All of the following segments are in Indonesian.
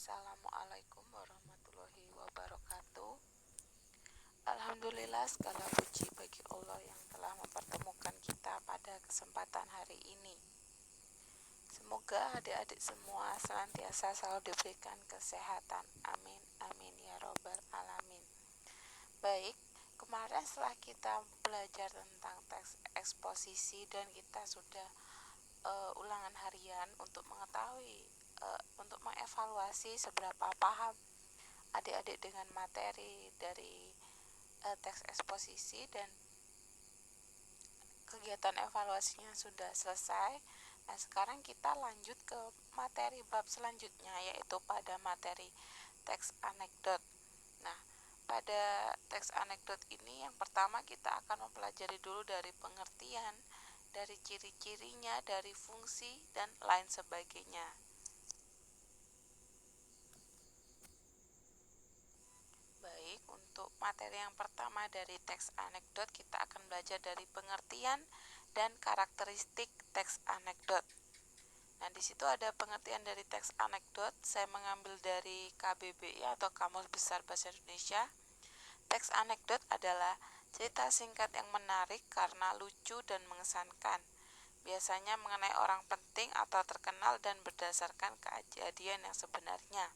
Assalamualaikum warahmatullahi wabarakatuh. Alhamdulillah, segala puji bagi Allah yang telah mempertemukan kita pada kesempatan hari ini. Semoga adik-adik semua senantiasa selalu diberikan kesehatan. Amin, amin ya robbal alamin. Baik, kemarin setelah kita belajar tentang teks eksposisi dan kita sudah ulangan harian untuk mengetahui untuk mengevaluasi seberapa paham adik-adik dengan materi dari teks eksposisi, dan kegiatan evaluasinya sudah selesai. Nah, sekarang kita lanjut ke materi bab selanjutnya, yaitu pada materi teks anekdot. Nah, pada teks anekdot ini yang pertama kita akan mempelajari dulu dari pengertian, dari ciri-cirinya, dari fungsi, dan lain sebagainya. Baik, untuk materi yang pertama dari teks anekdot, kita akan belajar dari pengertian dan karakteristik teks anekdot. Nah, di situ ada pengertian dari teks anekdot. Saya mengambil dari KBBI atau Kamus Besar Bahasa Indonesia. Teks anekdot adalah cerita singkat yang menarik karena lucu dan mengesankan. Biasanya mengenai orang penting atau terkenal dan berdasarkan kejadian yang sebenarnya.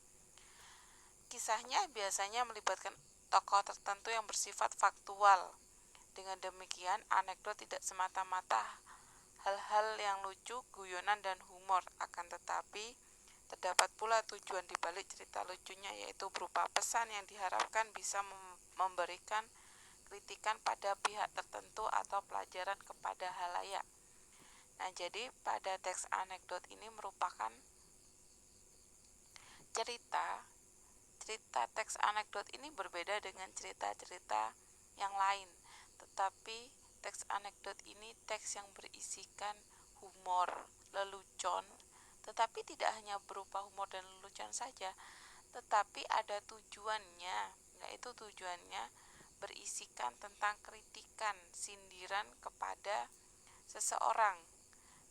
Kisahnya biasanya melibatkan tokoh tertentu yang bersifat faktual. Dengan demikian, anekdot tidak semata-mata hal-hal yang lucu, guyonan, dan humor, akan tetapi terdapat pula tujuan di balik cerita lucunya, yaitu berupa pesan yang diharapkan bisa memberikan kritikan pada pihak tertentu atau pelajaran kepada halayak. Nah, jadi pada teks anekdot ini merupakan cerita teks anekdot ini berbeda dengan cerita-cerita yang lain, tetapi teks anekdot ini teks yang berisikan humor, lelucon, tetapi tidak hanya berupa humor dan lelucon saja, tetapi ada tujuannya, yaitu tujuannya berisikan tentang kritikan, sindiran kepada seseorang.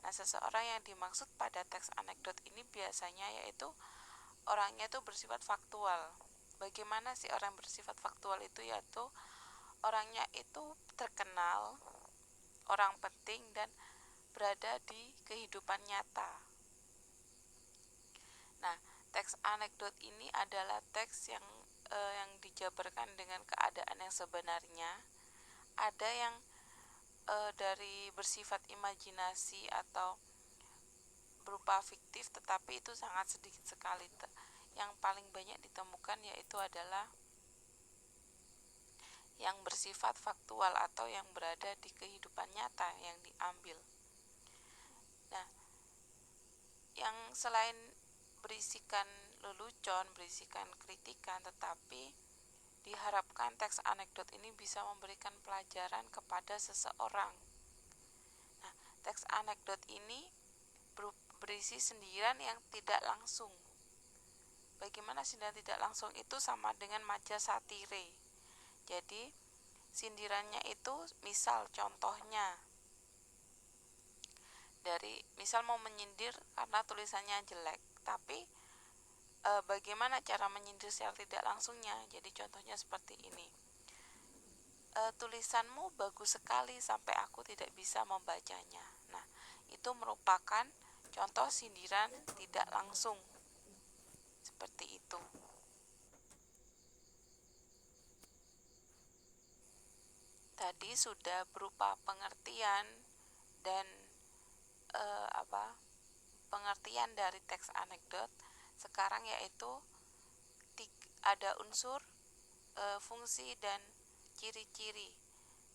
Nah, seseorang yang dimaksud pada teks anekdot ini biasanya yaitu orangnya itu bersifat faktual. Bagaimana sih orang bersifat faktual itu? Yaitu orangnya itu terkenal, orang penting, dan berada di kehidupan nyata. Nah, teks anekdot ini adalah teks yang dijabarkan dengan keadaan yang sebenarnya. Ada yang dari bersifat imajinasi atau berupa fiktif, tetapi itu sangat sedikit sekali. Yang paling banyak ditemukan yaitu adalah yang bersifat faktual atau yang berada di kehidupan nyata yang diambil. Nah, yang selain berisikan lelucon, berisikan kritikan, tetapi diharapkan teks anekdot ini bisa memberikan pelajaran kepada seseorang. Nah, teks anekdot ini berisi sindiran yang tidak langsung. Bagaimana sindiran tidak langsung itu? Sama dengan maja satire. Jadi sindirannya itu misal contohnya dari misal mau menyindir karena tulisannya jelek, tapi bagaimana cara menyindir secara tidak langsungnya? Jadi contohnya seperti ini. Tulisanmu bagus sekali sampai aku tidak bisa membacanya. Nah, itu merupakan contoh sindiran tidak langsung. Seperti itu. Tadi sudah berupa pengertian dan pengertian dari teks anekdot. Sekarang yaitu ada unsur, fungsi, dan ciri-ciri.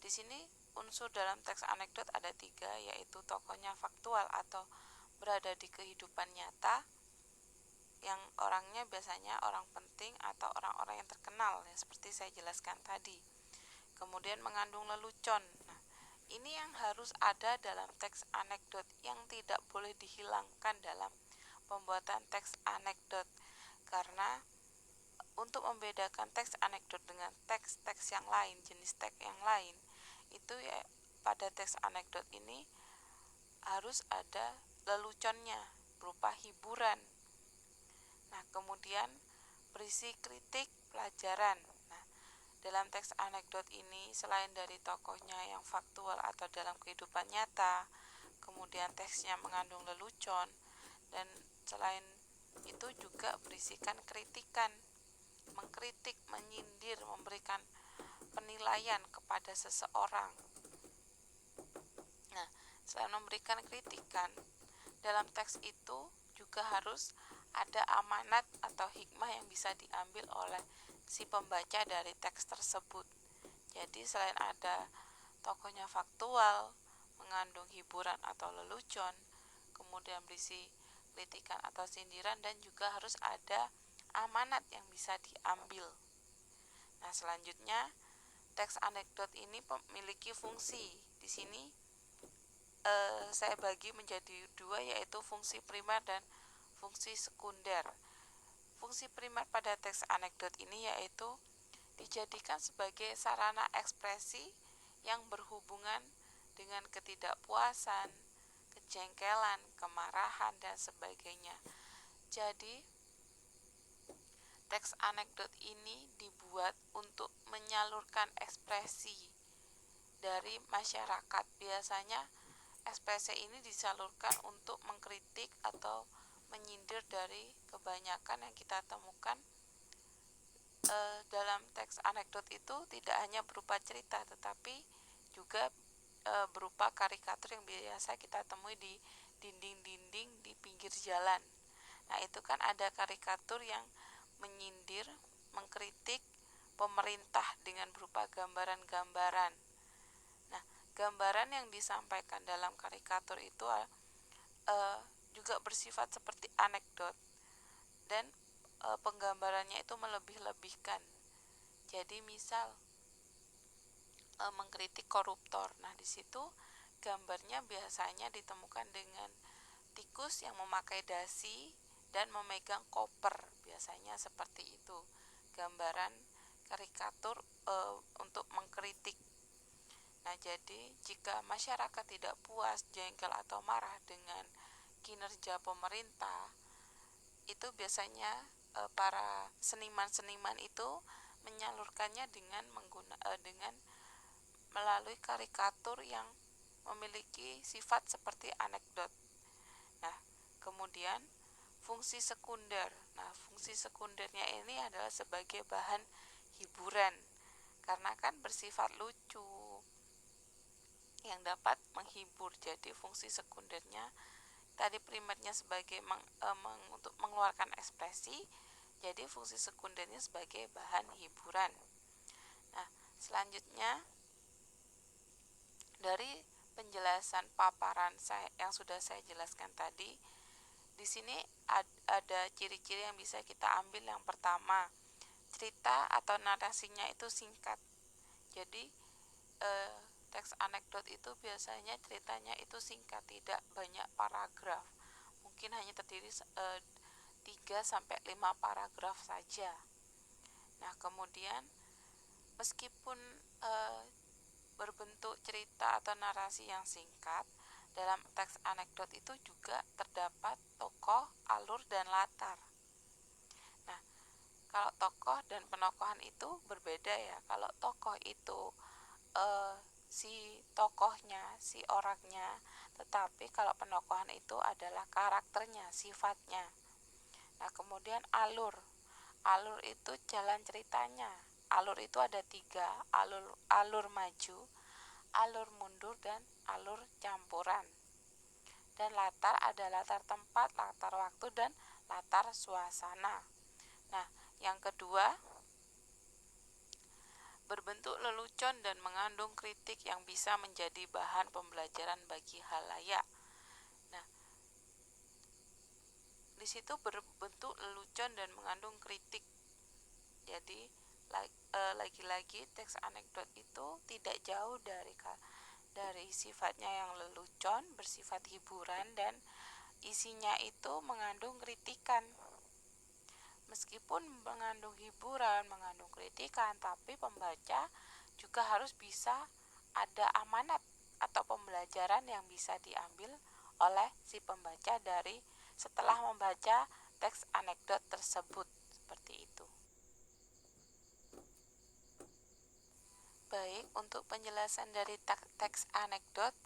Di sini unsur dalam teks anekdot ada 3, yaitu tokohnya faktual atau berada di kehidupan nyata, yang orangnya biasanya orang penting atau orang-orang yang terkenal, ya, seperti saya jelaskan tadi. Kemudian mengandung lelucon. Nah, ini yang harus ada dalam teks anekdot, yang tidak boleh dihilangkan dalam pembuatan teks anekdot, karena untuk membedakan teks anekdot dengan teks-teks yang lain, jenis teks yang lain, itu ya pada teks anekdot ini harus ada leluconnya berupa hiburan. Nah, kemudian kemudian berisi kritik pelajaran. Nah, dalam teks anekdot ini selain dari tokohnya yang faktual atau dalam kehidupan nyata, kemudian teksnya mengandung lelucon, dan selain itu juga berisikan kritikan, mengkritik, menyindir, memberikan penilaian kepada seseorang. Nah, selain memberikan kritikan, dalam teks itu juga harus ada amanat atau hikmah yang bisa diambil oleh si pembaca dari teks tersebut. Jadi selain ada tokohnya faktual, mengandung hiburan atau lelucon, kemudian berisi kritikan atau sindiran, dan juga harus ada amanat yang bisa diambil. Nah, selanjutnya teks anekdot ini memiliki fungsi. Di sini saya bagi menjadi dua, yaitu fungsi primer dan fungsi sekunder. Fungsi primer pada teks anekdot ini yaitu dijadikan sebagai sarana ekspresi yang berhubungan dengan ketidakpuasan, kejengkelan, kemarahan, dan sebagainya. Jadi, teks anekdot ini dibuat untuk menyalurkan ekspresi dari masyarakat. Biasanya ekspresi ini disalurkan untuk mengkritik atau menyindir dari kebanyakan yang kita temukan dalam teks anekdot itu tidak hanya berupa cerita, tetapi juga berupa karikatur yang biasa kita temui di dinding-dinding di pinggir jalan. Nah, itu kan ada karikatur yang menyindir, mengkritik pemerintah dengan berupa gambaran-gambaran. Nah, gambaran yang disampaikan dalam karikatur itu juga bersifat seperti anekdot, dan penggambarannya itu melebih-lebihkan. Jadi misal mengkritik koruptor. Nah, di situ gambarnya biasanya ditemukan dengan tikus yang memakai dasi dan memegang koper. Biasanya seperti itu gambaran karikatur untuk mengkritik. Nah, jadi jika masyarakat tidak puas, jengkel, atau marah dengan kinerja pemerintah, itu biasanya para seniman-seniman itu menyalurkannya dengan melalui karikatur yang memiliki sifat seperti anekdot. Nah, kemudian fungsi sekunder. Nah, fungsi sekundernya ini adalah sebagai bahan hiburan, karena kan bersifat lucu yang dapat menghibur. Jadi fungsi sekundernya tadi primernya sebagai untuk mengeluarkan ekspresi, jadi fungsi sekundernya sebagai bahan hiburan. Nah, selanjutnya dari penjelasan paparan yang sudah saya jelaskan tadi, di sini ada ciri-ciri yang bisa kita ambil. Yang pertama, cerita atau narasinya itu singkat. Jadi teks anekdot itu biasanya ceritanya itu singkat, tidak banyak paragraf. Mungkin hanya terdiri 3-5 paragraf saja. Nah, kemudian meskipun berbentuk cerita atau narasi yang singkat, dalam teks anekdot itu juga terdapat tokoh, alur, dan latar. Nah, kalau tokoh dan penokohan itu berbeda ya. Kalau tokoh itu si tokohnya, si orangnya, tetapi kalau penokohan itu adalah karakternya, sifatnya. Nah, kemudian alur itu jalan ceritanya. Alur itu ada 3, alur maju, alur mundur, dan alur campuran. Dan latar ada latar tempat, latar waktu, dan latar suasana. Nah, yang kedua, berbentuk lelucon dan mengandung kritik yang bisa menjadi bahan pembelajaran bagi halayak. Nah, di situ berbentuk lelucon dan mengandung kritik. Jadi lagi-lagi teks anekdot itu tidak jauh dari sifatnya yang lelucon, bersifat hiburan, dan isinya itu mengandung kritikan. Meskipun mengandung hiburan, mengandung kritikan, tapi pembaca juga harus bisa ada amanat atau pembelajaran yang bisa diambil oleh si pembaca dari setelah membaca teks anekdot tersebut. Seperti itu. Baik, untuk penjelasan dari teks anekdot,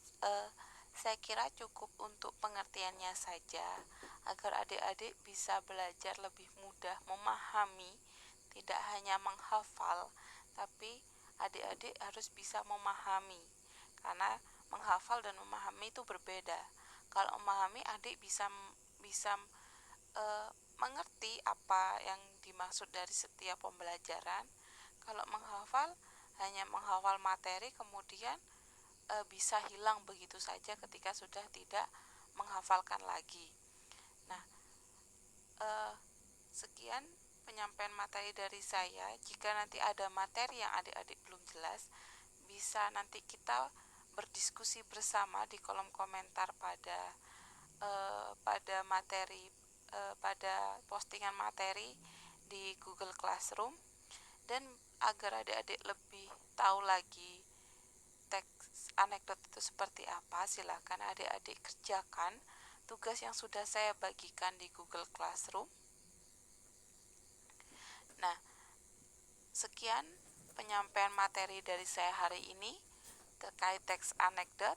saya kira cukup untuk pengertiannya saja, agar adik-adik bisa belajar lebih mudah memahami, tidak hanya menghafal, tapi adik-adik harus bisa memahami, karena menghafal dan memahami itu berbeda. Kalau memahami, adik bisa mengerti apa yang dimaksud dari setiap pembelajaran. Kalau menghafal, hanya menghafal materi, kemudian bisa hilang begitu saja ketika sudah tidak menghafalkan lagi. Nah, sekian penyampaian materi dari saya. Jika nanti ada materi yang adik-adik belum jelas, bisa nanti kita berdiskusi bersama di kolom komentar pada materi pada postingan materi di Google Classroom. Dan agar adik-adik lebih tahu lagi teks anekdot itu seperti apa, silakan adik-adik kerjakan tugas yang sudah saya bagikan di Google Classroom. Nah, sekian penyampaian materi dari saya hari ini terkait teks anekdot.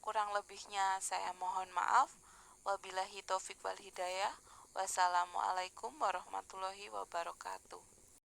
Kurang lebihnya saya mohon maaf. Wabillahi taufik wal hidayah. Wassalamualaikum warahmatullahi wabarakatuh.